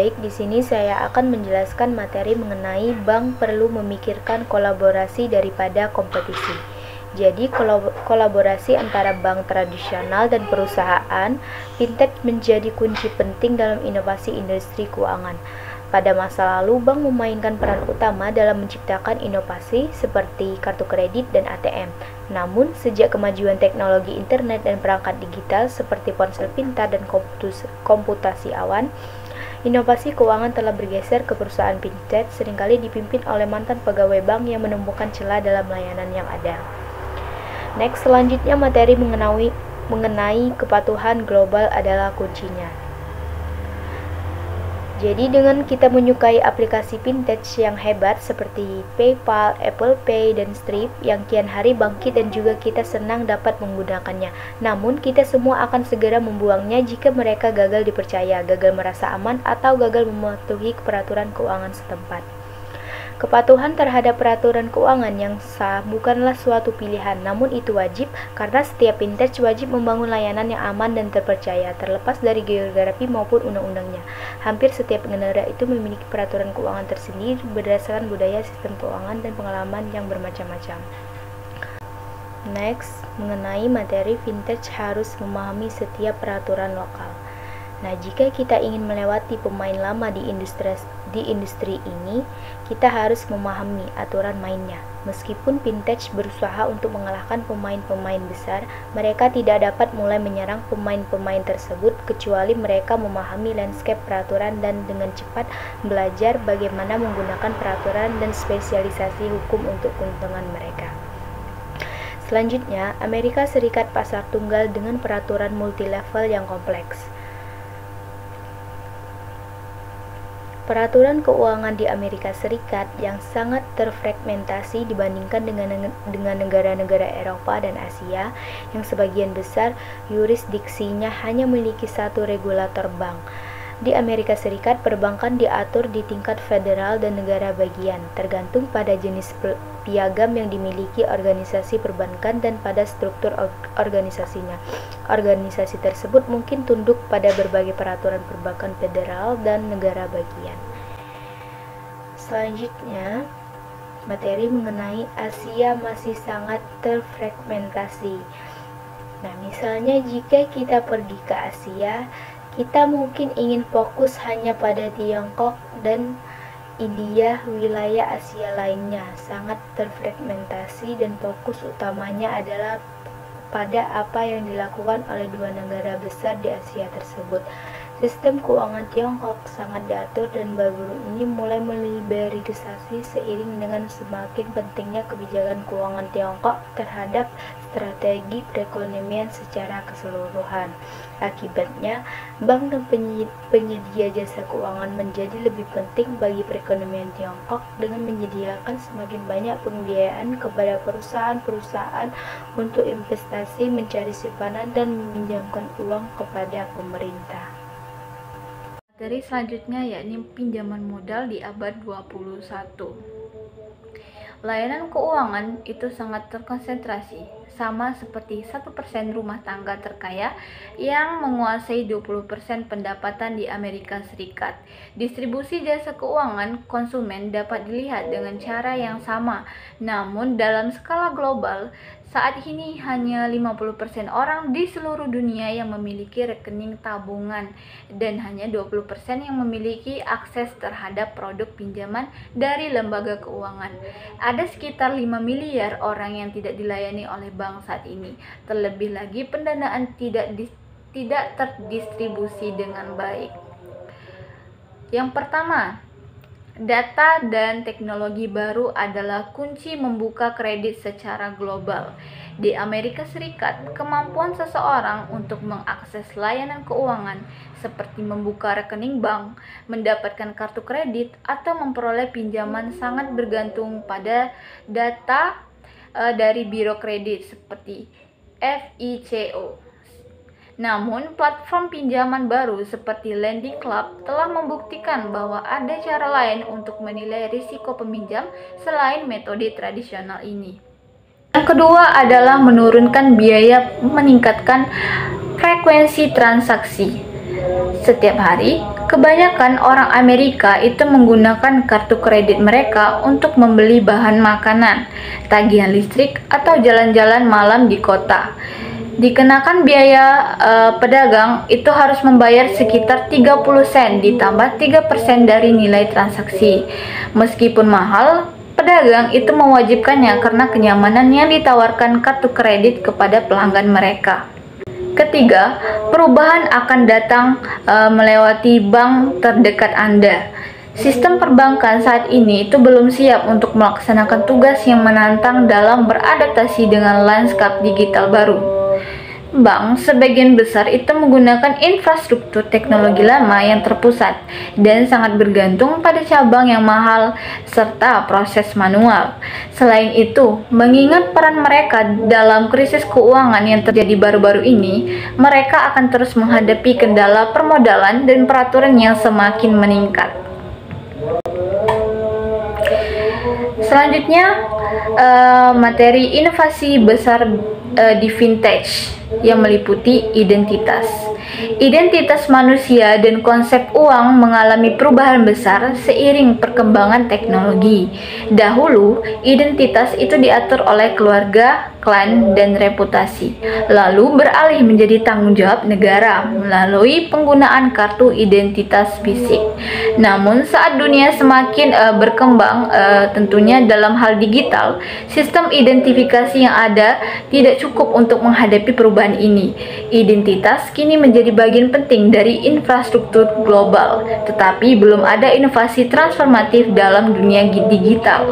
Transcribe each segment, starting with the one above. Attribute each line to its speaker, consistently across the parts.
Speaker 1: Baik, di sini saya akan menjelaskan materi mengenai bank perlu memikirkan kolaborasi daripada kompetisi. Jadi, kolaborasi antara bank tradisional dan perusahaan fintech menjadi kunci penting dalam inovasi industri keuangan. Pada masa lalu, bank memainkan peran utama dalam menciptakan inovasi seperti kartu kredit dan ATM. Namun, sejak kemajuan teknologi internet dan perangkat digital seperti ponsel pintar dan komputasi awan, inovasi keuangan telah bergeser ke perusahaan fintech, seringkali dipimpin oleh mantan pegawai bank yang menemukan celah dalam layanan yang ada. Next, selanjutnya materi mengenai kepatuhan global adalah kuncinya. Jadi dengan kita menyukai aplikasi fintech yang hebat seperti PayPal, Apple Pay, dan Stripe yang kian hari bangkit dan juga kita senang dapat menggunakannya. Namun kita semua akan segera membuangnya jika mereka gagal dipercaya, gagal merasa aman, atau gagal mematuhi peraturan keuangan setempat. Kepatuhan terhadap peraturan keuangan yang sah bukanlah suatu pilihan, namun itu wajib karena setiap fintech wajib membangun layanan yang aman dan terpercaya, terlepas dari geografi maupun undang-undangnya. Hampir setiap negara itu memiliki peraturan keuangan tersendiri berdasarkan budaya, sistem keuangan, dan pengalaman yang bermacam-macam. Next, mengenai materi fintech harus memahami setiap peraturan lokal. Nah, jika kita ingin melewati pemain lama di industri ini, kita harus memahami aturan mainnya. Meskipun fintech berusaha untuk mengalahkan pemain-pemain besar, mereka tidak dapat mulai menyerang pemain-pemain tersebut kecuali mereka memahami landscape peraturan dan dengan cepat belajar bagaimana menggunakan peraturan dan spesialisasi hukum untuk keuntungan mereka. Selanjutnya, Amerika Serikat pasar tunggal dengan peraturan multilevel yang kompleks. Peraturan keuangan di Amerika Serikat yang sangat terfragmentasi dibandingkan dengan negara-negara Eropa dan Asia yang sebagian besar yurisdiksinya hanya memiliki satu regulator bank. Di Amerika Serikat, perbankan diatur di tingkat federal dan negara bagian, tergantung pada jenis piagam yang dimiliki organisasi perbankan dan pada struktur organisasinya. Organisasi tersebut mungkin tunduk pada berbagai peraturan perbankan federal dan negara bagian. Selanjutnya, materi mengenai Asia masih sangat terfragmentasi. Nah, misalnya jika kita pergi ke Asia, kita mungkin ingin fokus hanya pada Tiongkok dan India. Wilayah Asia lainnya sangat terfragmentasi dan fokus utamanya adalah pada apa yang dilakukan oleh dua negara besar di Asia tersebut. Sistem keuangan Tiongkok sangat diatur dan baru-baru ini mulai meliberalisasi seiring dengan semakin pentingnya kebijakan keuangan Tiongkok terhadap strategi perekonomian secara keseluruhan. Akibatnya, bank dan penyedia jasa keuangan menjadi lebih penting bagi perekonomian Tiongkok dengan menyediakan semakin banyak pembiayaan kepada perusahaan-perusahaan untuk investasi, mencari simpanan, dan meminjamkan uang kepada pemerintah.
Speaker 2: Materi selanjutnya yakni pinjaman modal di abad 21. Layanan keuangan itu sangat terkonsentrasi, sama seperti 1% rumah tangga terkaya yang menguasai 20% pendapatan di Amerika Serikat. Distribusi jasa keuangan konsumen dapat dilihat dengan cara yang sama, namun dalam skala global, saat ini hanya 50% orang di seluruh dunia yang memiliki rekening tabungan dan hanya 20% yang memiliki akses terhadap produk pinjaman dari lembaga keuangan. Ada sekitar 5 miliar orang yang tidak dilayani oleh bank saat ini. Terlebih lagi pendanaan tidak terdistribusi dengan baik. Yang pertama, data dan teknologi baru adalah kunci membuka kredit secara global. Di Amerika Serikat, kemampuan seseorang untuk mengakses layanan keuangan seperti membuka rekening bank, mendapatkan kartu kredit, atau memperoleh pinjaman sangat bergantung pada data dari biro kredit seperti FICO. Namun, platform pinjaman baru seperti Lending Club telah membuktikan bahwa ada cara lain untuk menilai risiko peminjam selain metode tradisional ini. Yang kedua adalah menurunkan biaya, meningkatkan frekuensi transaksi. Setiap hari, Kebanyakan orang Amerika itu menggunakan kartu kredit mereka untuk membeli bahan makanan, tagihan listrik, atau jalan-jalan malam di kota. Dikenakan biaya pedagang itu harus membayar sekitar 30 sen ditambah 3% dari nilai transaksi. Meskipun mahal, pedagang itu mewajibkannya karena kenyamanan yang ditawarkan kartu kredit kepada pelanggan mereka. Ketiga, perubahan akan datang melewati bank terdekat Anda. Sistem perbankan saat ini itu belum siap untuk melaksanakan tugas yang menantang dalam beradaptasi dengan lanskap digital baru. Bank sebagian besar itu menggunakan infrastruktur teknologi lama yang terpusat dan sangat bergantung pada cabang yang mahal serta proses manual. Selain itu, mengingat peran mereka dalam krisis keuangan yang terjadi baru-baru ini, mereka akan terus menghadapi kendala permodalan dan peraturan yang semakin meningkat. Selanjutnya, materi inovasi besar di vintage yang meliputi identitas. Identitas manusia dan konsep uang mengalami perubahan besar seiring perkembangan teknologi. Dahulu, identitas itu diatur oleh keluarga, klan, dan reputasi, lalu beralih menjadi tanggung jawab negara melalui penggunaan kartu identitas fisik. Namun, saat dunia semakin berkembang, tentunya dalam hal digital, sistem identifikasi yang ada tidak cukup untuk menghadapi perubahan ini. Identitas kini menjadi bagian penting dari infrastruktur global, tetapi belum ada inovasi transformatif dalam dunia digital.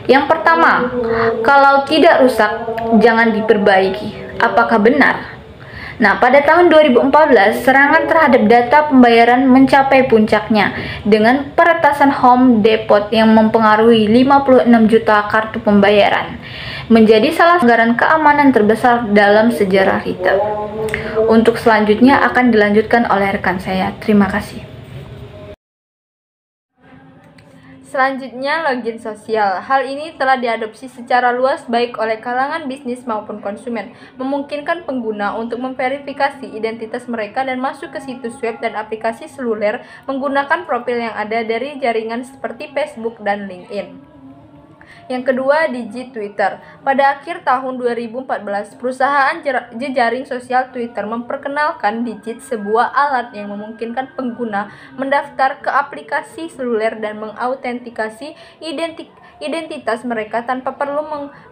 Speaker 2: Yang pertama, kalau tidak rusak, jangan diperbaiki. Apakah benar? Nah, pada tahun 2014, serangan terhadap data pembayaran mencapai puncaknya dengan peretasan Home Depot yang mempengaruhi 56 juta kartu pembayaran, menjadi salah satu pelanggaran keamanan terbesar dalam sejarah retail. Untuk selanjutnya akan dilanjutkan oleh rekan saya. Terima kasih. Selanjutnya, login sosial. Hal ini telah diadopsi secara luas baik oleh kalangan bisnis maupun konsumen, memungkinkan pengguna untuk memverifikasi identitas mereka dan masuk ke situs web dan aplikasi seluler menggunakan profil yang ada dari jaringan seperti Facebook dan LinkedIn. Yang kedua, Digit Twitter. Pada akhir tahun 2014, perusahaan jejaring sosial Twitter memperkenalkan Digit, sebuah alat yang memungkinkan pengguna mendaftar ke aplikasi seluler dan mengautentikasi identitas mereka tanpa perlu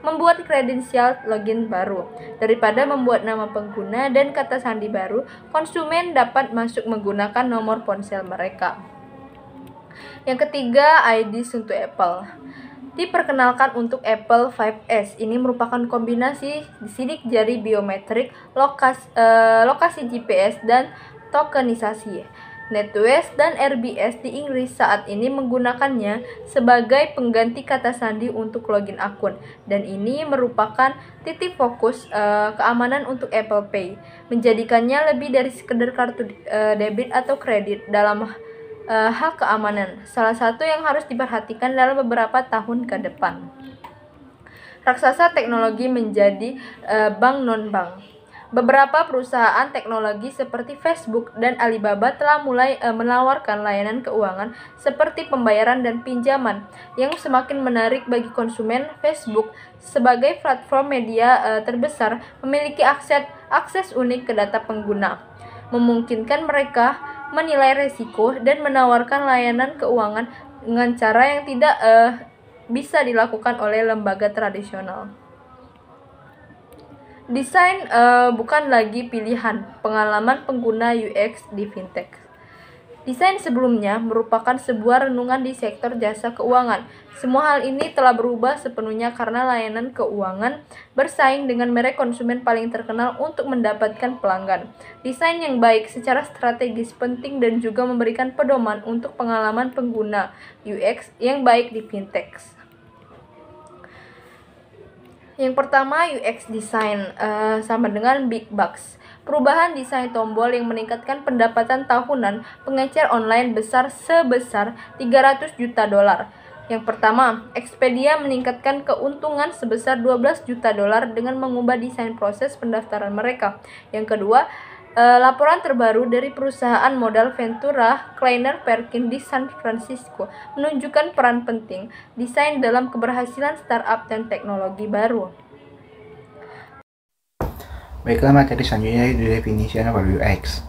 Speaker 2: membuat kredensial login baru. Daripada membuat nama pengguna dan kata sandi baru, konsumen dapat masuk menggunakan nomor ponsel mereka. Yang ketiga, ID untuk Apple. Diperkenalkan untuk Apple 5S. Ini merupakan kombinasi sidik jari biometrik, lokasi GPS, dan tokenisasi. NatWest dan RBS di Inggris saat ini menggunakannya sebagai pengganti kata sandi untuk login akun, dan ini merupakan titik fokus keamanan untuk Apple Pay, menjadikannya lebih dari sekedar kartu debit atau kredit dalam hal keamanan, salah satu yang harus diperhatikan dalam beberapa tahun ke depan. Raksasa teknologi menjadi bank non-bank. Beberapa perusahaan teknologi seperti Facebook dan Alibaba telah mulai menawarkan layanan keuangan seperti pembayaran dan pinjaman yang semakin menarik bagi konsumen. Facebook sebagai platform media terbesar memiliki akses unik ke data pengguna, memungkinkan mereka menilai resiko dan menawarkan layanan keuangan dengan cara yang tidak bisa dilakukan oleh lembaga tradisional. Desain bukan lagi pilihan, pengalaman pengguna UX di fintech. Desain sebelumnya merupakan sebuah renungan di sektor jasa keuangan. Semua hal ini telah berubah sepenuhnya karena layanan keuangan bersaing dengan merek konsumen paling terkenal untuk mendapatkan pelanggan. Desain yang baik secara strategis penting dan juga memberikan pedoman untuk pengalaman pengguna UX yang baik di fintech. Yang pertama, UX design sama dengan big bucks. Perubahan desain tombol yang meningkatkan pendapatan tahunan pengecer online sebesar 300 juta dolar. Yang pertama, Expedia meningkatkan keuntungan sebesar 12 juta dolar dengan mengubah desain proses pendaftaran mereka. Yang kedua, Laporan terbaru dari perusahaan modal Ventura Kleiner Perkin di San Francisco menunjukkan peran penting desain dalam keberhasilan startup dan teknologi baru.
Speaker 3: Baiklah, materi selanjutnya yaitu definition of UX.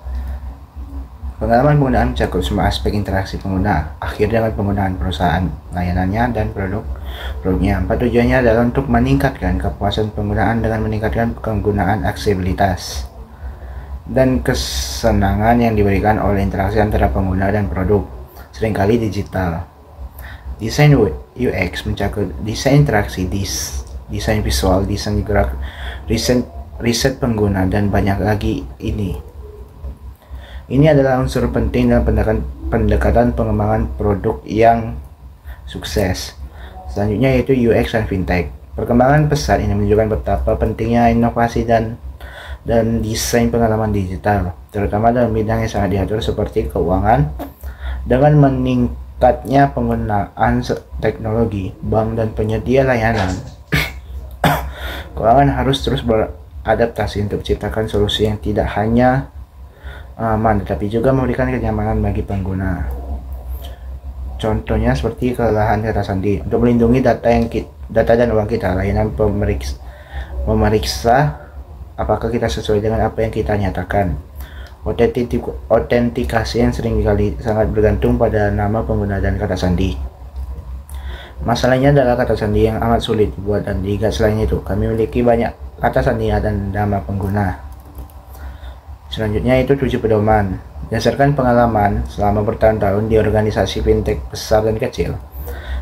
Speaker 3: Pengalaman penggunaan mencakup semua aspek interaksi pengguna, akhir dengan penggunaan perusahaan, layanannya, dan produknya. Tujuannya adalah untuk meningkatkan kepuasan penggunaan dengan meningkatkan penggunaan aksesibilitas dan kesenangan yang diberikan oleh interaksi antara pengguna dan produk, seringkali digital. Desain UX mencakup desain interaksi, desain visual, desain gerak, riset pengguna, dan banyak lagi ini. Ini adalah unsur penting dalam pendekatan pengembangan produk yang sukses. Selanjutnya yaitu UX dan fintech. Perkembangan pesat ini menunjukkan betapa pentingnya inovasi dan desain pengalaman digital, terutama dalam bidang yang sangat diatur seperti keuangan. Dengan meningkatnya penggunaan teknologi, bank dan penyedia layanan keuangan harus terus beradaptasi untuk menciptakan solusi yang tidak hanya aman tetapi juga memberikan kenyamanan bagi pengguna. Contohnya seperti kelelahan kata sandi. Untuk melindungi data dan uang kita, layanan memeriksa apakah kita sesuai dengan apa yang kita nyatakan. Autentikasi yang sering kali sangat bergantung pada nama pengguna dan kata sandi. Masalahnya adalah kata sandi yang amat sulit dibuat dan diingat. Selain itu, kami memiliki banyak kata sandi dan nama pengguna. Selanjutnya itu 7 pedoman. Berdasarkan pengalaman selama bertahun-tahun di organisasi fintech besar dan kecil,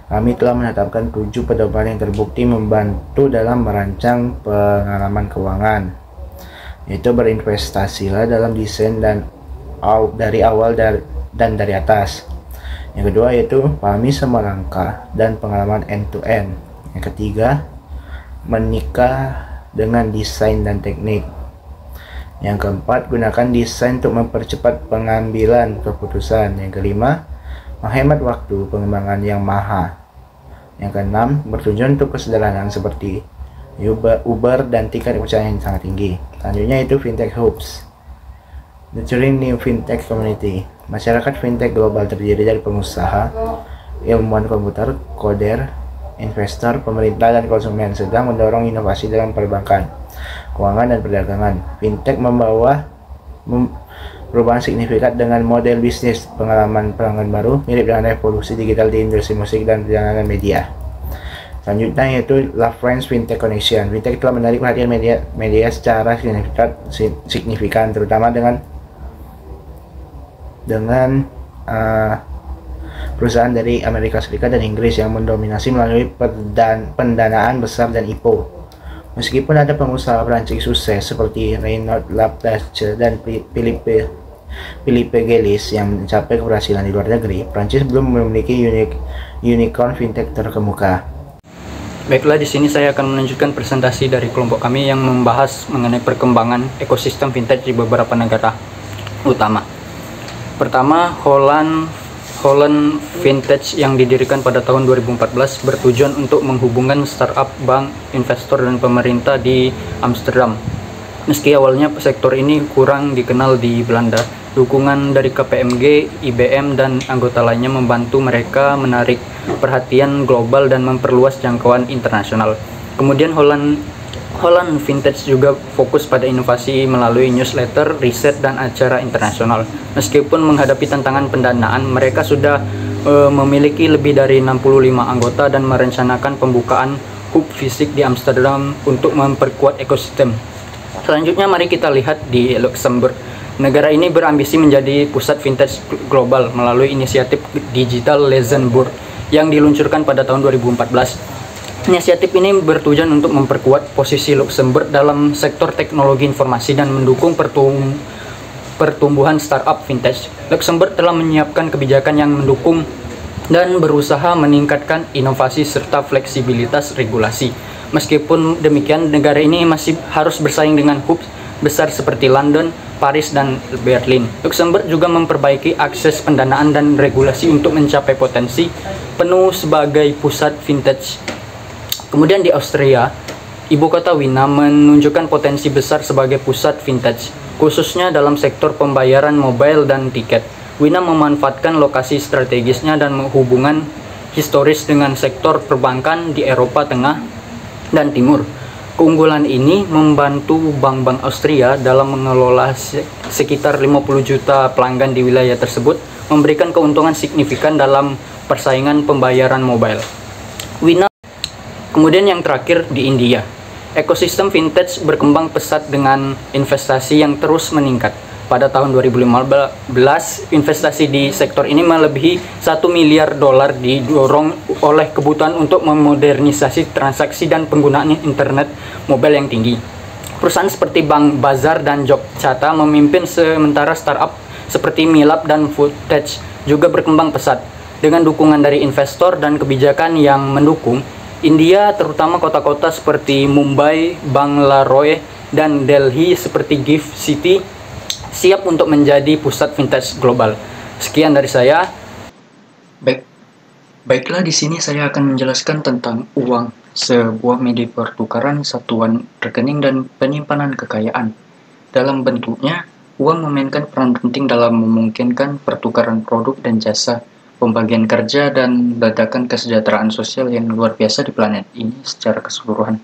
Speaker 3: kami telah menetapkan 7 pedoman yang terbukti membantu dalam merancang pengalaman keuangan, yaitu berinvestasilah dalam desain dan dari awal dan dari atas. Yang kedua yaitu pahami semua langkah dan pengalaman end-to-end. Yang ketiga, menikah dengan desain dan teknik. Yang keempat, gunakan desain untuk mempercepat pengambilan keputusan. Yang kelima, menghemat waktu pengembangan yang mahal. Yang keenam, bertujuan untuk kesederhanaan seperti Uber dan tingkat kepercayaan yang sangat tinggi. Selanjutnya itu Fintech Hubs. Nurturing New Fintech Community. Masyarakat fintech global terdiri dari pengusaha, ilmuwan komputer, koder, investor, pemerintah, dan konsumen, sedang mendorong inovasi dalam perbankan, keuangan, dan perdagangan. Fintech membawa perubahan signifikan dengan model bisnis pengalaman pelanggan baru, mirip dengan revolusi digital di industri musik dan perjalanan media. Selanjutnya yaitu Love Friends Fintech Connection. Fintech telah menarik perhatian media secara signifikan, terutama dengan perusahaan dari Amerika Serikat dan Inggris yang mendominasi melalui pendanaan besar dan IPO. Meskipun ada pengusaha Prancis sukses seperti Renaud Laplace dan Philippe Gelis yang mencapai keberhasilan di luar negeri, Prancis belum memiliki unicorn fintech terkemuka.
Speaker 4: Baiklah, di sini saya akan menunjukkan presentasi dari kelompok kami yang membahas mengenai perkembangan ekosistem fintech di beberapa negara utama. Pertama, Holland Fintech yang didirikan pada tahun 2014 bertujuan untuk menghubungkan startup, bank, investor, dan pemerintah di Amsterdam. Meski awalnya sektor ini kurang dikenal di Belanda, dukungan dari KPMG, IBM, dan anggota lainnya membantu mereka menarik perhatian global dan memperluas jangkauan internasional. Kemudian Holland Fintech juga fokus pada inovasi melalui newsletter, riset, dan acara internasional. Meskipun menghadapi tantangan pendanaan, mereka sudah memiliki lebih dari 65 anggota dan merencanakan pembukaan hub fisik di Amsterdam untuk memperkuat ekosistem. Selanjutnya mari kita lihat di Luxembourg. Negara ini berambisi menjadi pusat fintech global melalui inisiatif Digital Luxembourg yang diluncurkan pada tahun 2014. Inisiatif ini bertujuan untuk memperkuat posisi Luxembourg dalam sektor teknologi informasi dan mendukung pertumbuhan startup fintech. Luxembourg telah menyiapkan kebijakan yang mendukung dan berusaha meningkatkan inovasi serta fleksibilitas regulasi. Meskipun demikian, negara ini masih harus bersaing dengan hub besar seperti London, Paris, dan Berlin. Luxembourg juga memperbaiki akses pendanaan dan regulasi untuk mencapai potensi penuh sebagai pusat fintech. Kemudian di Austria, ibu kota Wina menunjukkan potensi besar sebagai pusat fintech. khususnya dalam sektor pembayaran mobile dan tiket. Wina memanfaatkan lokasi strategisnya dan hubungan historis dengan sektor perbankan di Eropa Tengah dan Timur. Keunggulan ini membantu bank-bank Austria dalam mengelola sekitar 50 juta pelanggan di wilayah tersebut, memberikan keuntungan signifikan dalam persaingan pembayaran mobile. Wina. Kemudian yang terakhir di India. Ekosistem vintage berkembang pesat dengan investasi yang terus meningkat. Pada tahun 2015, investasi di sektor ini melebihi $1 miliar didorong oleh kebutuhan untuk memodernisasi transaksi dan penggunaan internet mobile yang tinggi. Perusahaan seperti Bank Bazar dan Jobchata memimpin, sementara startup seperti Milap dan Footage juga berkembang pesat. Dengan dukungan dari investor dan kebijakan yang mendukung, India, terutama kota-kota seperti Mumbai, Bangalore, dan Delhi seperti Gift City, siap untuk menjadi pusat vintage global. Sekian dari saya. Baiklah, di sini saya akan menjelaskan tentang uang, sebuah media pertukaran, satuan rekening, dan penyimpanan kekayaan. Dalam bentuknya, uang memainkan peran penting dalam memungkinkan pertukaran produk dan jasa, pembagian kerja, dan ledakan kesejahteraan sosial yang luar biasa di planet ini secara keseluruhan.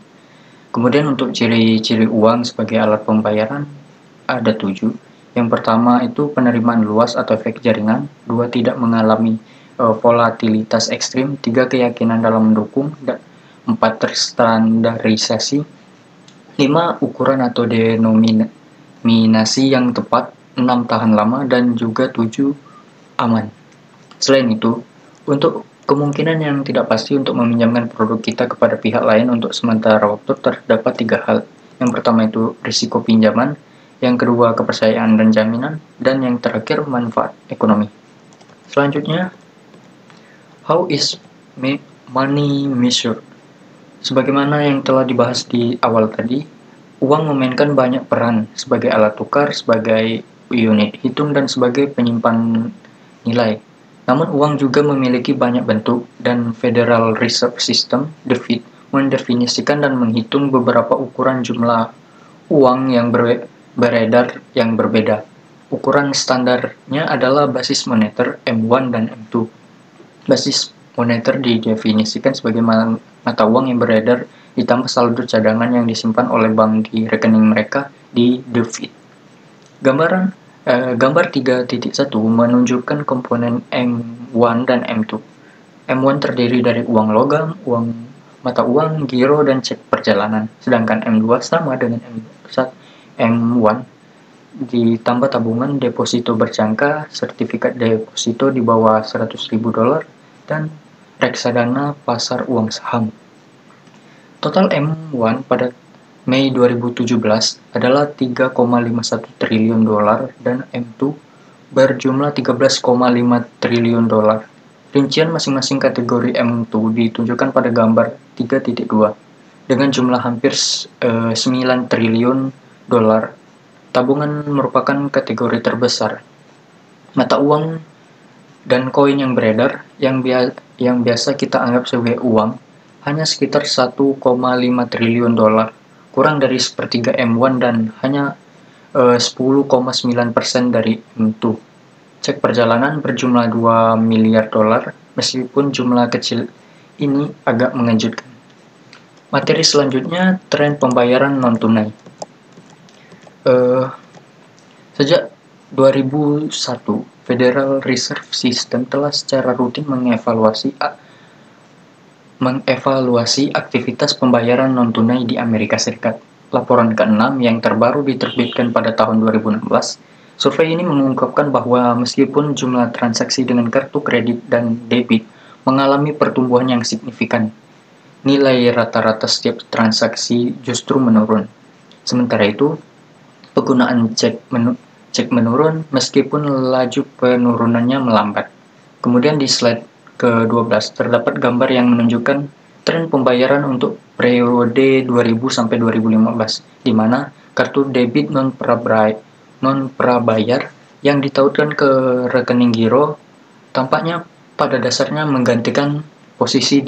Speaker 4: Kemudian untuk ciri-ciri uang sebagai alat pembayaran, ada 7. Yang pertama itu penerimaan luas atau efek jaringan, 2 tidak mengalami volatilitas ekstrim, 3 keyakinan dalam mendukung, 4 terstandarisasi, 5 ukuran atau denominasi yang tepat, 6 tahan lama, dan juga 7 aman. Selain itu, untuk kemungkinan yang tidak pasti untuk meminjamkan produk kita kepada pihak lain untuk sementara waktu terdapat 3 hal. Yang pertama itu risiko pinjaman, yang kedua kepercayaan dan jaminan, dan yang terakhir manfaat ekonomi. Selanjutnya, how is money measured? Sebagaimana yang telah dibahas di awal tadi, uang memainkan banyak peran sebagai alat tukar, sebagai unit hitung, dan sebagai penyimpan nilai. Namun uang juga memiliki banyak bentuk, dan Federal Reserve System, the Fed, mendefinisikan dan menghitung beberapa ukuran jumlah uang yang beredar yang berbeda. Ukuran standarnya adalah basis moneter M1 dan M2. Basis moneter didefinisikan sebagai mata uang yang beredar ditambah saldo cadangan yang disimpan oleh bank di rekening mereka di The Fed. Gambar 3.1 menunjukkan komponen M1 dan M2. M1 terdiri dari uang logam, uang mata uang, giro, dan cek perjalanan. Sedangkan M2 sama dengan M1 ditambah tabungan, deposito berjangka, sertifikat deposito di bawah $100.000, dan reksadana pasar uang saham. Total M1 pada Mei 2017 adalah $3,51 triliun dan M2 berjumlah $13,5 triliun. Rincian masing-masing kategori M2 ditunjukkan pada gambar 3.2 dengan jumlah hampir 9 triliun dolar. Tabungan merupakan kategori terbesar. Mata uang dan koin yang beredar yang biasa kita anggap sebagai uang hanya sekitar 1,5 triliun dolar, kurang dari sepertiga M1 dan hanya 10,9% dari M2. Cek perjalanan berjumlah 2 miliar dolar, meskipun jumlah kecil ini agak mengejutkan. Materi selanjutnya, tren pembayaran non-tunai. Sejak 2001, Federal Reserve System telah secara rutin mengevaluasi aktivitas pembayaran non-tunai di Amerika Serikat. Laporan ke-6 yang terbaru diterbitkan pada tahun 2016, survei ini mengungkapkan bahwa meskipun jumlah transaksi dengan kartu kredit dan debit mengalami pertumbuhan yang signifikan, nilai rata-rata setiap transaksi justru menurun. Sementara itu, penggunaan cek menurun meskipun laju penurunannya melambat. Kemudian di slide ke-12 terdapat gambar yang menunjukkan tren pembayaran untuk periode 2000 sampai 2015, di mana kartu debit non-prabayar yang ditautkan ke rekening giro tampaknya pada dasarnya menggantikan posisi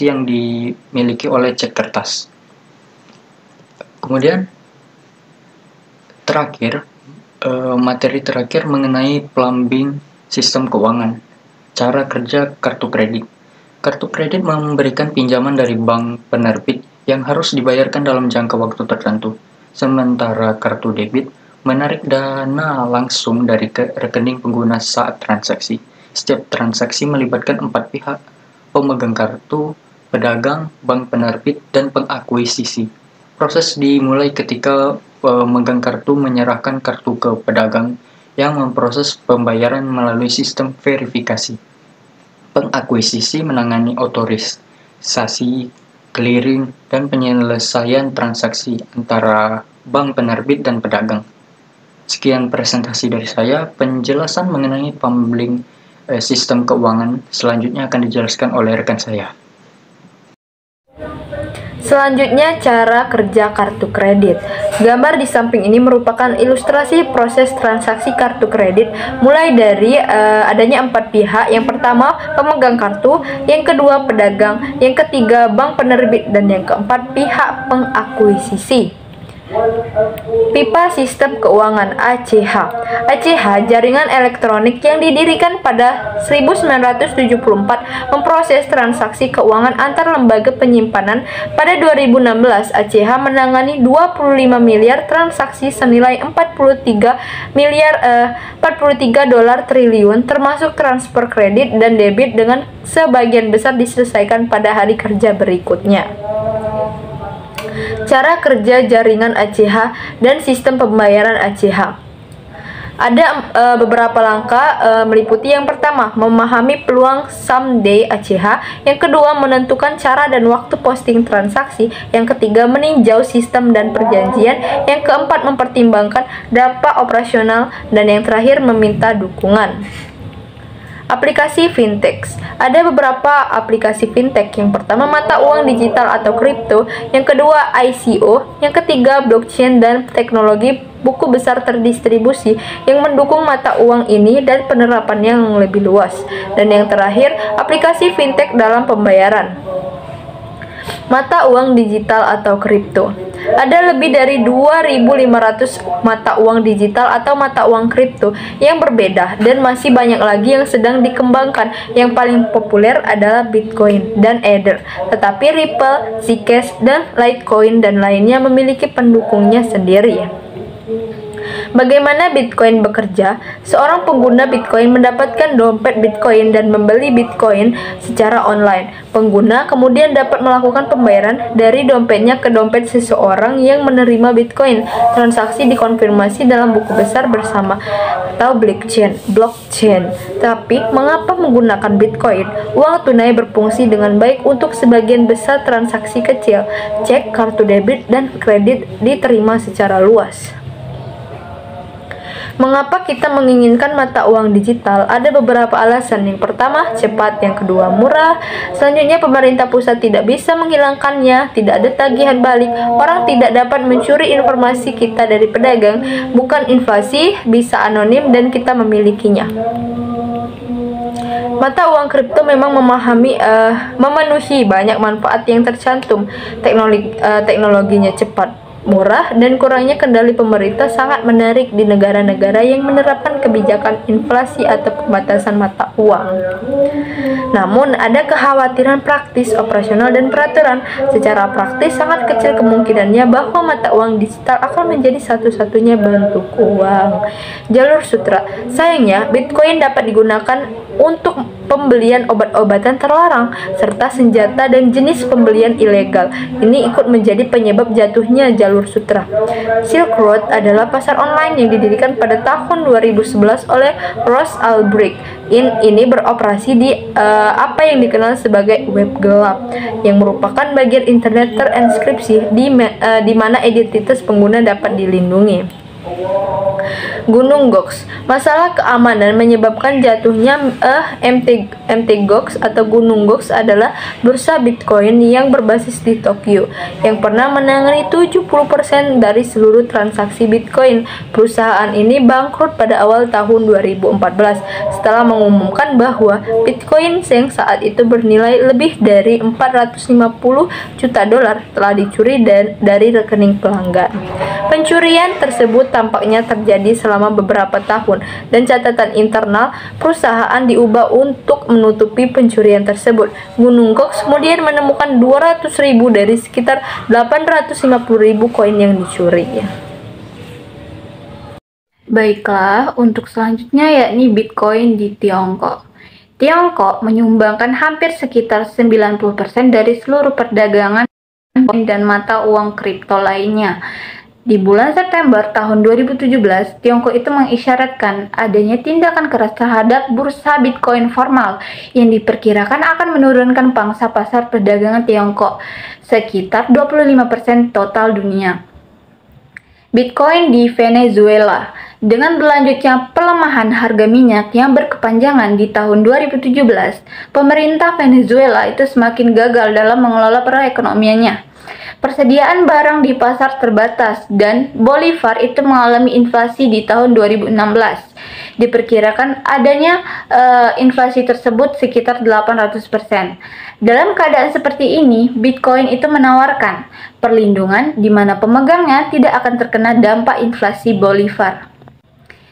Speaker 4: yang dimiliki oleh cek kertas. Kemudian Terakhir, materi terakhir mengenai plumbing sistem keuangan. Cara kerja kartu kredit. Kartu kredit memberikan pinjaman dari bank penerbit yang harus dibayarkan dalam jangka waktu tertentu. Sementara kartu debit menarik dana langsung dari rekening pengguna saat transaksi. Setiap transaksi melibatkan 4 pihak: pemegang kartu, pedagang, bank penerbit, dan pengakuisisi. Proses dimulai ketika pemegang kartu menyerahkan kartu ke pedagang yang memproses pembayaran melalui sistem verifikasi. Pengakuisisi menangani otorisasi, clearing, dan penyelesaian transaksi antara bank penerbit dan pedagang. Sekian presentasi dari saya. Penjelasan mengenai plumbing sistem keuangan selanjutnya akan dijelaskan oleh rekan saya.
Speaker 2: Selanjutnya, cara kerja kartu kredit. Gambar di samping ini merupakan ilustrasi proses transaksi kartu kredit mulai dari adanya 4 pihak. Yang pertama, pemegang kartu, yang kedua, pedagang, yang ketiga, bank penerbit, dan yang keempat, pihak pengakuisisi. Pipa Sistem Keuangan (ACH). ACH jaringan elektronik yang didirikan pada 1974 memproses transaksi keuangan antar lembaga penyimpanan. Pada 2016, ACH menangani 25 miliar transaksi senilai 43 dolar triliun, termasuk transfer kredit dan debit, dengan sebagian besar diselesaikan pada hari kerja berikutnya. Cara kerja jaringan ACH dan sistem pembayaran ACH. Ada beberapa langkah, meliputi: yang pertama, memahami peluang someday ACH; yang kedua, menentukan cara dan waktu posting transaksi; yang ketiga, meninjau sistem dan perjanjian; yang keempat, mempertimbangkan dampak operasional; dan yang terakhir, meminta dukungan. Aplikasi fintech. Ada beberapa aplikasi fintech. Yang pertama, mata uang digital atau kripto; yang kedua, ICO; yang ketiga, blockchain dan teknologi buku besar terdistribusi yang mendukung mata uang ini dan penerapannya yang lebih luas; dan yang terakhir, aplikasi fintech dalam pembayaran. Mata uang digital atau kripto. Ada lebih dari 2.500 mata uang digital atau mata uang kripto yang berbeda, dan masih banyak lagi yang sedang dikembangkan. Yang paling populer adalah Bitcoin dan Ether, tetapi Ripple, Zcash, dan Litecoin dan lainnya memiliki pendukungnya sendiri. Bagaimana Bitcoin bekerja? Seorang pengguna Bitcoin mendapatkan dompet Bitcoin dan membeli Bitcoin secara online. Pengguna kemudian dapat melakukan pembayaran dari dompetnya ke dompet seseorang yang menerima Bitcoin. Transaksi dikonfirmasi dalam buku besar bersama atau blockchain. Tapi, mengapa menggunakan Bitcoin? Uang tunai berfungsi dengan baik untuk sebagian besar transaksi kecil. Cek, kartu debit, dan kredit diterima secara luas. Mengapa kita menginginkan mata uang digital? Ada beberapa alasan. Yang pertama, cepat; yang kedua, murah; selanjutnya, pemerintah pusat tidak bisa menghilangkannya; tidak ada tagihan balik; orang tidak dapat mencuri informasi kita dari pedagang; bukan inflasi, bisa anonim, dan kita memilikinya. Mata uang kripto memang memenuhi banyak manfaat yang tercantum. Teknologinya cepat, murah, dan kurangnya kendali pemerintah sangat menarik di negara-negara yang menerapkan kebijakan inflasi atau pembatasan mata uang. Namun, ada kekhawatiran praktis, operasional, dan peraturan. Secara praktis, sangat kecil kemungkinannya bahwa mata uang digital akan menjadi satu-satunya bentuk uang. Jalur sutra. Sayangnya, Bitcoin dapat digunakan untuk pembelian obat-obatan terlarang, serta senjata dan jenis pembelian ilegal. Ini ikut menjadi penyebab jatuhnya jalur sutra. Silk Road adalah pasar online yang didirikan pada tahun 2011 oleh Ross Ulbricht. Ini beroperasi di apa yang dikenal sebagai web gelap, yang merupakan bagian internet terenkripsi di mana identitas pengguna dapat dilindungi. Gunung Gox. Masalah keamanan menyebabkan jatuhnya Mt. Gox atau Gunung Gox adalah bursa Bitcoin yang berbasis di Tokyo yang pernah menangani 70% dari seluruh transaksi Bitcoin. Perusahaan ini bangkrut pada awal tahun 2014 setelah mengumumkan bahwa Bitcoin yang saat itu bernilai lebih dari 450 juta dolar telah dicuri dari rekening pelanggan. Pencurian tersebut tampaknya terjadi selama beberapa tahun dan catatan internal perusahaan diubah untuk menutupi pencurian tersebut. Gunung Gox kemudian menemukan 200.000 dari sekitar 850.000 koin yang dicuri. Baiklah, untuk selanjutnya yakni Bitcoin di Tiongkok. Tiongkok menyumbangkan hampir sekitar 90% dari seluruh perdagangan koin dan mata uang kripto lainnya. Di bulan September tahun 2017, Tiongkok itu mengisyaratkan adanya tindakan keras terhadap bursa Bitcoin formal yang diperkirakan akan menurunkan pangsa pasar perdagangan Tiongkok sekitar 25% total dunia. Bitcoin di Venezuela. Dengan berlanjutnya pelemahan harga minyak yang berkepanjangan di tahun 2017, pemerintah Venezuela itu semakin gagal dalam mengelola perekonomiannya. Persediaan barang di pasar terbatas dan Bolivar itu mengalami inflasi di tahun 2016. Diperkirakan adanya inflasi tersebut sekitar 800%. Dalam keadaan seperti ini, Bitcoin itu menawarkan perlindungan di mana pemegangnya tidak akan terkena dampak inflasi Bolivar.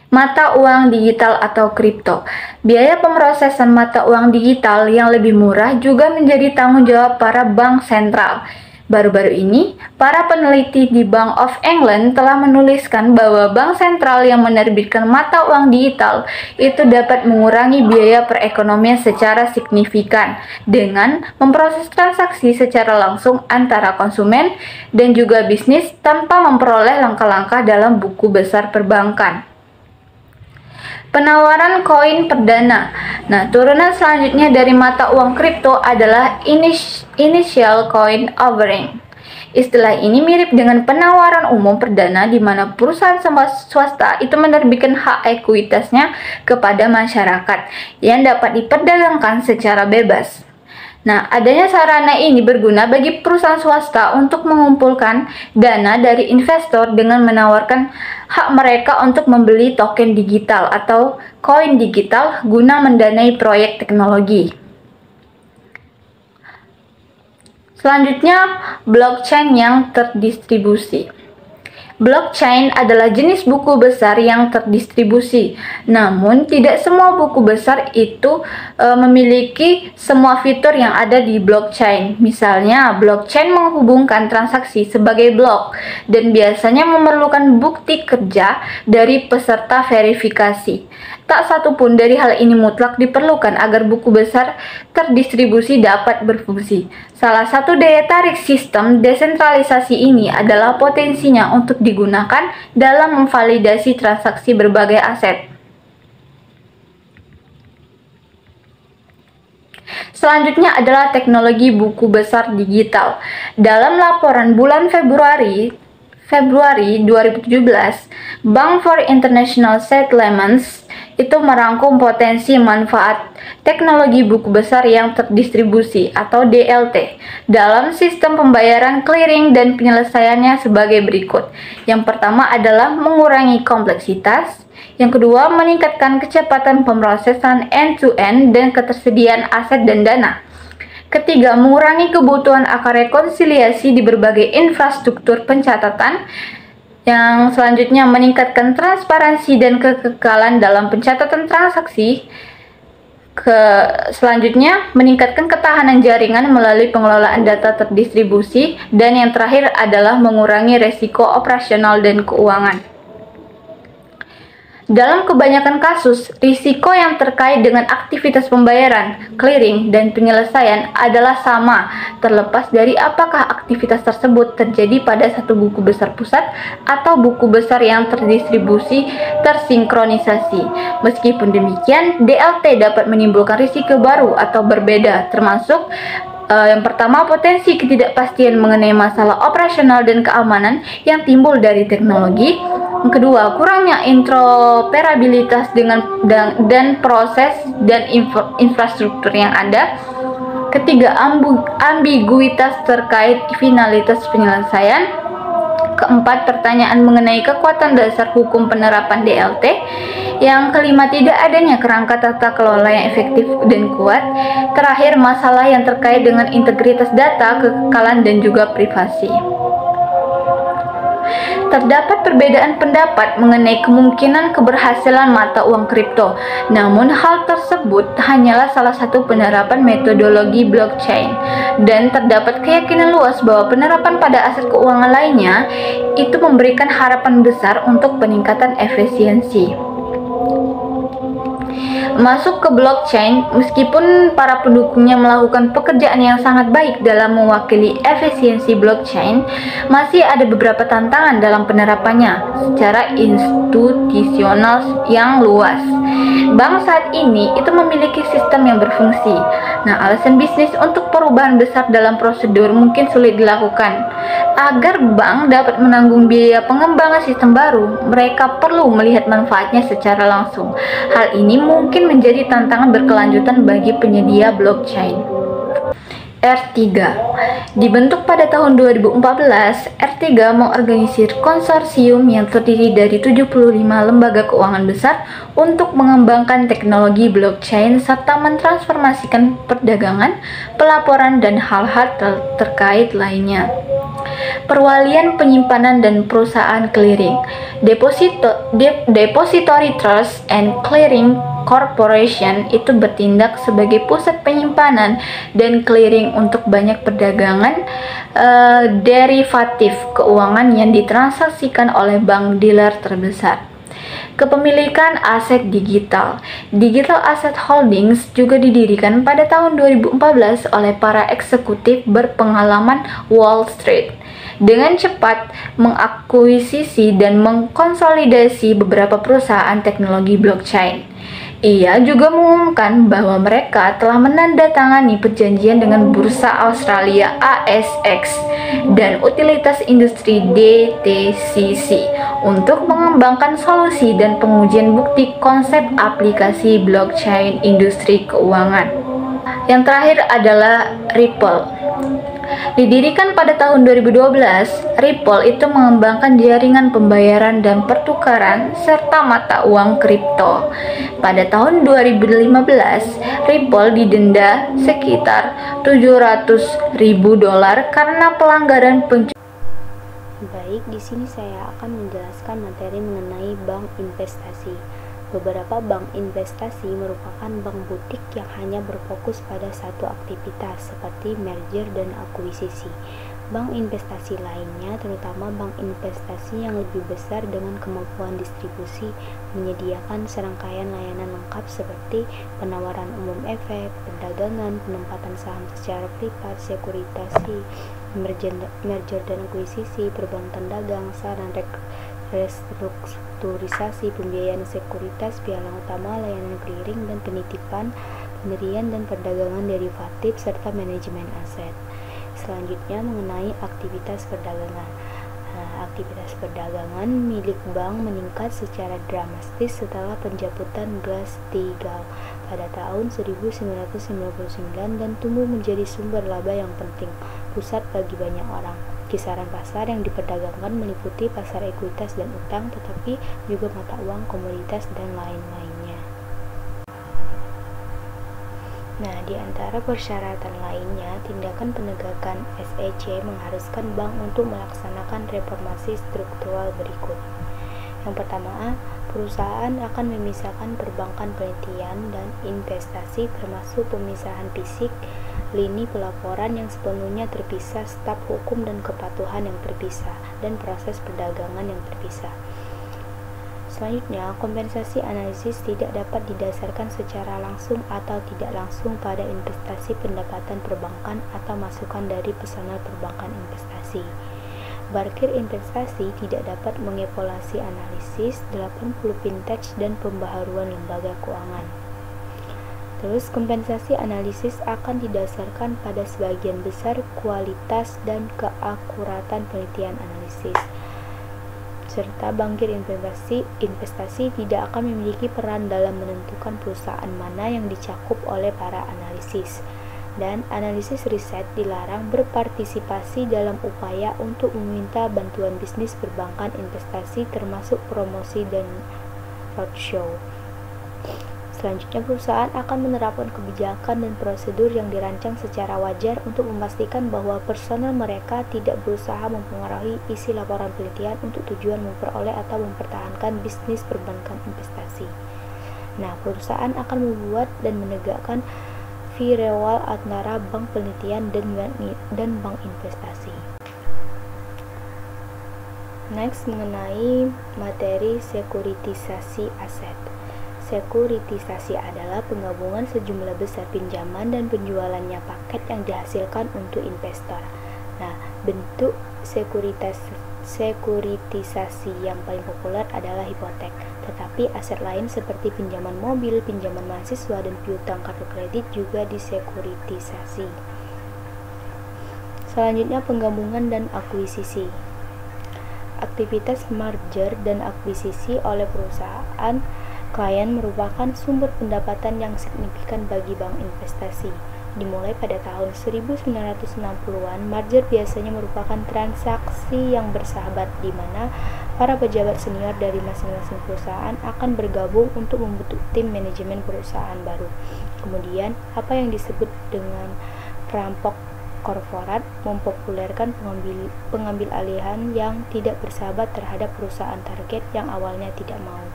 Speaker 2: Mata uang digital atau kripto. Biaya pemrosesan mata uang digital yang lebih murah juga menjadi tanggung jawab para bank sentral. Baru-baru ini, para peneliti di Bank of England telah menuliskan bahwa bank sentral yang menerbitkan mata uang digital itu dapat mengurangi biaya perekonomian secara signifikan dengan memproses transaksi secara langsung antara konsumen dan juga bisnis tanpa memperoleh langkah-langkah dalam buku besar perbankan. Penawaran koin perdana. Nah, turunan selanjutnya dari mata uang kripto adalah initial coin offering. Istilah ini mirip dengan penawaran umum perdana di mana perusahaan swasta itu menerbitkan hak ekuitasnya kepada masyarakat yang dapat diperdagangkan secara bebas. Nah, adanya sarana ini berguna bagi perusahaan swasta untuk mengumpulkan dana dari investor dengan menawarkan hak mereka untuk membeli token digital atau koin digital guna mendanai proyek teknologi. Selanjutnya, blockchain yang terdistribusi. Blockchain adalah jenis buku besar yang terdistribusi. Namun, tidak semua buku besar itu memiliki semua fitur yang ada di blockchain. Misalnya, blockchain menghubungkan transaksi sebagai blok dan biasanya memerlukan bukti kerja dari peserta verifikasi. Tak satu pun dari hal ini mutlak diperlukan agar buku besar terdistribusi dapat berfungsi. Salah satu daya tarik sistem desentralisasi ini adalah potensinya untuk digunakan dalam memvalidasi transaksi berbagai aset. Selanjutnya adalah teknologi buku besar digital. Dalam laporan bulan Februari 2017, Bank for International Settlements itu merangkum potensi manfaat teknologi buku besar yang terdistribusi atau DLT dalam sistem pembayaran clearing dan penyelesaiannya sebagai berikut. Yang pertama adalah mengurangi kompleksitas, yang kedua meningkatkan kecepatan pemrosesan end-to-end dan ketersediaan aset dan dana. Ketiga, mengurangi kebutuhan akan rekonsiliasi di berbagai infrastruktur pencatatan. Yang selanjutnya meningkatkan transparansi dan kekekalan dalam pencatatan transaksi. Selanjutnya meningkatkan ketahanan jaringan melalui pengelolaan data terdistribusi. Dan yang terakhir adalah mengurangi resiko operasional dan keuangan. Dalam kebanyakan kasus, risiko yang terkait dengan aktivitas pembayaran, clearing, dan penyelesaian adalah sama, terlepas dari apakah aktivitas tersebut terjadi pada satu buku besar pusat atau buku besar yang terdistribusi tersinkronisasi. Meskipun demikian, DLT dapat menimbulkan risiko baru atau berbeda, termasuk yang pertama, potensi ketidakpastian mengenai masalah operasional dan keamanan yang timbul dari teknologi. Yang kedua, kurangnya interoperabilitas dan proses dan infrastruktur yang ada. Ketiga, ambiguitas terkait finalitas penyelesaian. Keempat, pertanyaan mengenai kekuatan dasar hukum penerapan DLT. Yang kelima, tidak adanya kerangka tata kelola yang efektif dan kuat. Terakhir, masalah yang terkait dengan integritas data, kekekalan, dan juga privasi. Terdapat perbedaan pendapat mengenai kemungkinan keberhasilan mata uang kripto. Namun hal tersebut hanyalah salah satu penerapan metodologi blockchain, dan terdapat keyakinan luas bahwa penerapan pada aset keuangan lainnya itu memberikan harapan besar untuk peningkatan efisiensi. Masuk ke blockchain, meskipun para pendukungnya melakukan pekerjaan yang sangat baik dalam mewakili efisiensi blockchain, masih ada beberapa tantangan dalam penerapannya secara institusional yang luas. Bank saat ini itu memiliki sistem yang berfungsi. Nah, alasan bisnis untuk perubahan besar dalam prosedur mungkin sulit dilakukan. Agar bank dapat menanggung biaya pengembangan sistem baru, mereka perlu melihat manfaatnya secara langsung. Hal ini mungkin menjadi tantangan berkelanjutan bagi penyedia blockchain. R3 dibentuk pada tahun 2014. R3 mengorganisir konsorsium yang terdiri dari 75 lembaga keuangan besar untuk mengembangkan teknologi blockchain serta mentransformasikan perdagangan, pelaporan, dan hal-hal terkait lainnya. Perwalian penyimpanan dan perusahaan clearing, Depository Trust and Clearing Corporation itu bertindak sebagai pusat penyimpanan dan clearing untuk banyak perdagangan derivatif keuangan yang ditransaksikan oleh bank dealer terbesar. Kepemilikan aset digital, Digital Asset Holdings juga didirikan pada tahun 2014 oleh para eksekutif berpengalaman Wall Street dengan cepat mengakuisisi dan mengkonsolidasi beberapa perusahaan teknologi blockchain. Ia juga mengumumkan bahwa mereka telah menandatangani perjanjian dengan Bursa Australia ASX dan Utilitas Industri DTCC untuk mengembangkan solusi dan pengujian bukti konsep aplikasi blockchain industri keuangan. Yang terakhir adalah Ripple. Didirikan pada tahun 2012, Ripple itu mengembangkan jaringan pembayaran dan pertukaran serta mata uang kripto. Pada tahun 2015, Ripple didenda sekitar $700.000 karena pelanggaran
Speaker 1: Baik, di sini saya akan menjelaskan materi mengenai bank investasi. Beberapa bank investasi merupakan bank butik yang hanya berfokus pada satu aktivitas seperti merger dan akuisisi. Bank investasi lainnya, terutama bank investasi yang lebih besar dengan kemampuan distribusi, menyediakan serangkaian layanan lengkap seperti penawaran umum efek, perdagangan, penempatan saham secara privat, sekuritasi, merger dan akuisisi, perbankan dagang, saran restrukturisasi, pembiayaan sekuritas, pialang utama, layanan clearing dan penitipan, pendirian dan perdagangan derivatif, serta manajemen aset. Selanjutnya mengenai aktivitas perdagangan. Aktivitas perdagangan milik bank meningkat secara drastis setelah pencabutan Glass-Steagall pada tahun 1999 dan tumbuh menjadi sumber laba yang penting, pusat bagi banyak orang. Kisaran pasar yang diperdagangkan meliputi pasar ekuitas dan utang, tetapi juga mata uang, komoditas, dan lain-lainnya. Nah, di antara persyaratan lainnya, tindakan penegakan SEC mengharuskan bank untuk melaksanakan reformasi struktural berikut. Yang pertama, perusahaan akan memisahkan perbankan penelitian dan investasi termasuk pemisahan fisik, lini pelaporan yang sepenuhnya terpisah, staf hukum dan kepatuhan yang terpisah, dan proses perdagangan yang terpisah. Selanjutnya, kompensasi analisis tidak dapat didasarkan secara langsung atau tidak langsung pada investasi pendapatan perbankan atau masukan dari personal perbankan investasi. Parkir investasi tidak dapat mengevaluasi analisis 80 vintage dan pembaharuan lembaga keuangan. Terus, kompensasi analisis akan didasarkan pada sebagian besar kualitas dan keakuratan penelitian analisis. serta bankir investasi tidak akan memiliki peran dalam menentukan perusahaan mana yang dicakup oleh para analisis. Dan analisis riset dilarang berpartisipasi dalam upaya untuk meminta bantuan bisnis perbankan investasi termasuk promosi dan roadshow. Selanjutnya, perusahaan akan menerapkan kebijakan dan prosedur yang dirancang secara wajar untuk memastikan bahwa personel mereka tidak berusaha mempengaruhi isi laporan penelitian untuk tujuan memperoleh atau mempertahankan bisnis perbankan investasi. Nah, perusahaan akan membuat dan menegakkan firewall antara bank penelitian dan bank investasi. Next, mengenai materi sekuritisasi aset. Sekuritisasi adalah penggabungan sejumlah besar pinjaman dan penjualannya paket yang dihasilkan untuk investor. Nah, bentuk sekuritisasi yang paling populer adalah hipotek, tetapi aset lain seperti pinjaman mobil, pinjaman mahasiswa, dan piutang kartu kredit juga disekuritisasi. Selanjutnya, penggabungan dan akuisisi. Aktivitas merger dan akuisisi oleh perusahaan klien merupakan sumber pendapatan yang signifikan bagi bank investasi. Dimulai pada tahun 1960-an, merger biasanya merupakan transaksi yang bersahabat di mana para pejabat senior dari masing-masing perusahaan akan bergabung untuk membentuk tim manajemen perusahaan baru. Kemudian, apa yang disebut dengan perampok korporat mempopulerkan pengambil alihan yang tidak bersahabat terhadap perusahaan target yang awalnya tidak mau.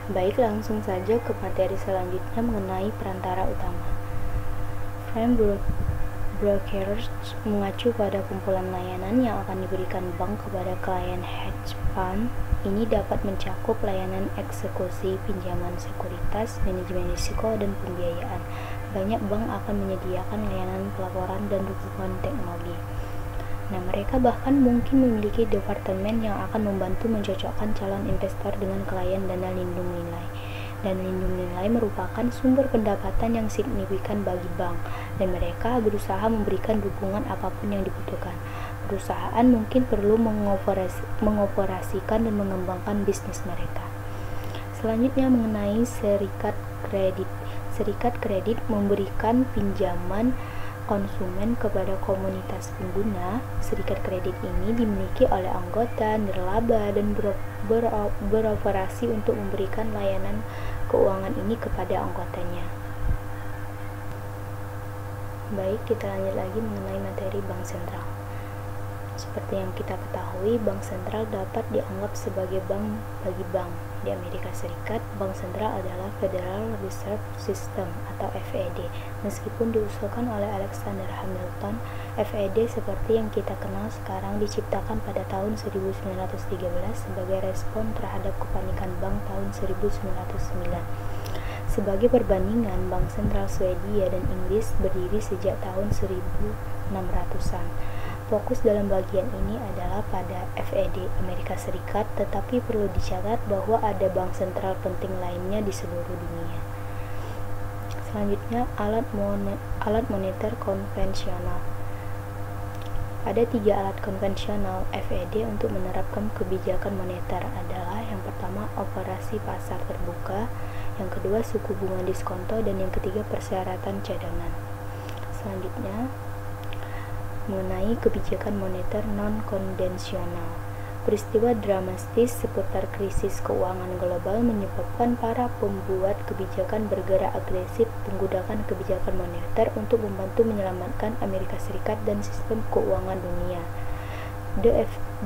Speaker 1: Baik, langsung saja ke materi selanjutnya mengenai perantara utama. Prime brokers mengacu pada kumpulan layanan yang akan diberikan bank kepada klien hedge fund. Ini dapat mencakup layanan eksekusi, pinjaman sekuritas, manajemen risiko, dan pembiayaan. Banyak bank akan menyediakan layanan pelaporan dan dukungan teknologi. Nah, mereka bahkan mungkin memiliki departemen yang akan membantu mencocokkan calon investor dengan klien dana lindung nilai. Dan lindung nilai merupakan sumber pendapatan yang signifikan bagi bank, dan mereka berusaha memberikan dukungan apapun yang dibutuhkan. Perusahaan mungkin perlu mengoperasikan dan mengembangkan bisnis mereka. Selanjutnya, mengenai serikat kredit. Serikat kredit memberikan pinjaman konsumen kepada komunitas pengguna. Serikat kredit ini dimiliki oleh anggota, nirlaba, dan beroperasi untuk memberikan layanan keuangan ini kepada anggotanya. Baik, kita lanjut lagi mengenai materi bank sentral. Seperti yang kita ketahui, bank sentral dapat dianggap sebagai bank bagi bank. Di Amerika Serikat, bank sentral adalah Federal Reserve System atau FED. Meskipun diusulkan oleh Alexander Hamilton, FED seperti yang kita kenal sekarang diciptakan pada tahun 1913 sebagai respon terhadap kepanikan bank tahun 1909. Sebagai perbandingan, bank sentral Swedia dan Inggris berdiri sejak tahun 1600-an. Fokus dalam bagian ini adalah pada FED Amerika Serikat, tetapi perlu dicatat bahwa ada bank sentral penting lainnya di seluruh dunia. Selanjutnya, alat moneter konvensional. Ada 3 alat konvensional FED untuk menerapkan kebijakan moneter adalah yang pertama operasi pasar terbuka, yang kedua suku bunga diskonto, dan yang ketiga persyaratan cadangan. Selanjutnya, mengenai kebijakan moneter non-konvensional. Peristiwa dramatis seputar krisis keuangan global menyebabkan para pembuat kebijakan bergerak agresif menggunakan kebijakan moneter untuk membantu menyelamatkan Amerika Serikat dan sistem keuangan dunia.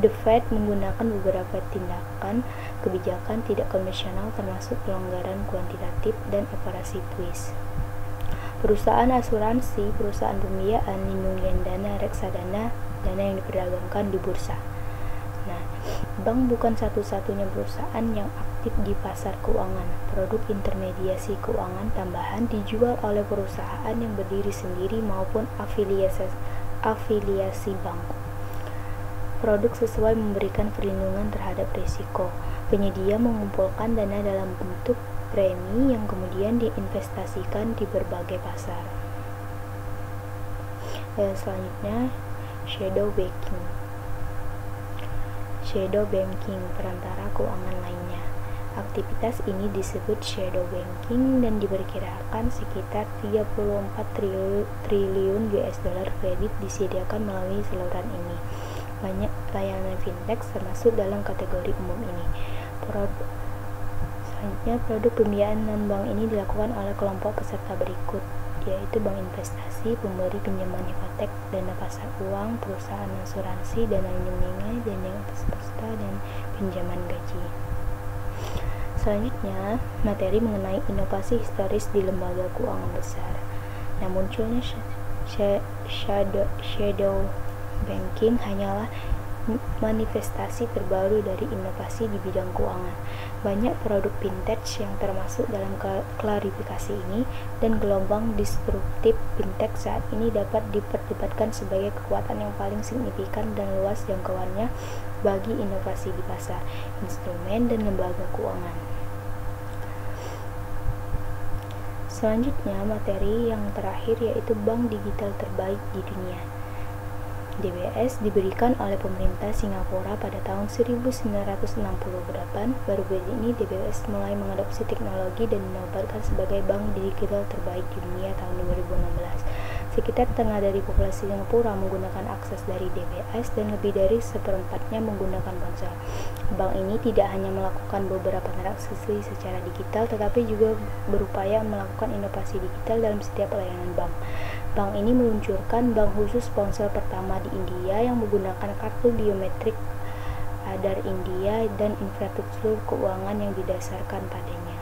Speaker 1: The Fed menggunakan beberapa tindakan kebijakan tidak konvensional termasuk pelonggaran kuantitatif dan operasi twist. Perusahaan asuransi, perusahaan pembiayaan, lindungan dana, reksadana, dana yang diperdagangkan di bursa. Nah, bank bukan satu-satunya perusahaan yang aktif di pasar keuangan. Produk intermediasi keuangan tambahan dijual oleh perusahaan yang berdiri sendiri maupun afiliasi bank. Produk sesuai memberikan perlindungan terhadap risiko. Penyedia mengumpulkan dana dalam bentuk premi yang kemudian diinvestasikan di berbagai pasar. Selanjutnya, shadow banking. shadow banking, perantara keuangan lainnya. Aktivitas ini disebut shadow banking dan diperkirakan sekitar 34 triliun US dollar kredit disediakan melalui saluran ini. Banyak layanan fintech termasuk dalam kategori umum ini. Selanjutnya, produk pembiayaan non-bank ini dilakukan oleh kelompok peserta berikut, yaitu bank investasi, pemberi pinjaman hipotek, dana pasar uang, perusahaan asuransi, dana lindungi, dana swasta, dan pinjaman gaji. Selanjutnya, materi mengenai inovasi historis di lembaga keuangan besar. Nah, munculnya shadow banking hanyalah manifestasi terbaru dari inovasi di bidang keuangan. Banyak produk fintech yang termasuk dalam klarifikasi ini, dan gelombang disruptif fintech saat ini dapat diperdebatkan sebagai kekuatan yang paling signifikan dan luas jangkauannya bagi inovasi di pasar, instrumen, dan lembaga keuangan. Selanjutnya, materi yang terakhir yaitu bank digital terbaik di dunia. DBS diberikan oleh pemerintah Singapura pada tahun 1968. Baru-baru ini DBS mulai mengadopsi teknologi dan dinobatkan sebagai bank digital terbaik di dunia tahun 2016. Sekitar setengah dari populasi Singapura menggunakan akses dari DBS dan lebih dari seperempatnya menggunakan ponsel. Bank ini tidak hanya melakukan beberapa transaksi secara digital, tetapi juga berupaya melakukan inovasi digital dalam setiap layanan bank. Bank ini meluncurkan bank khusus ponsel pertama di India yang menggunakan kartu biometrik Aadhaar India dan infrastruktur keuangan yang didasarkan padanya.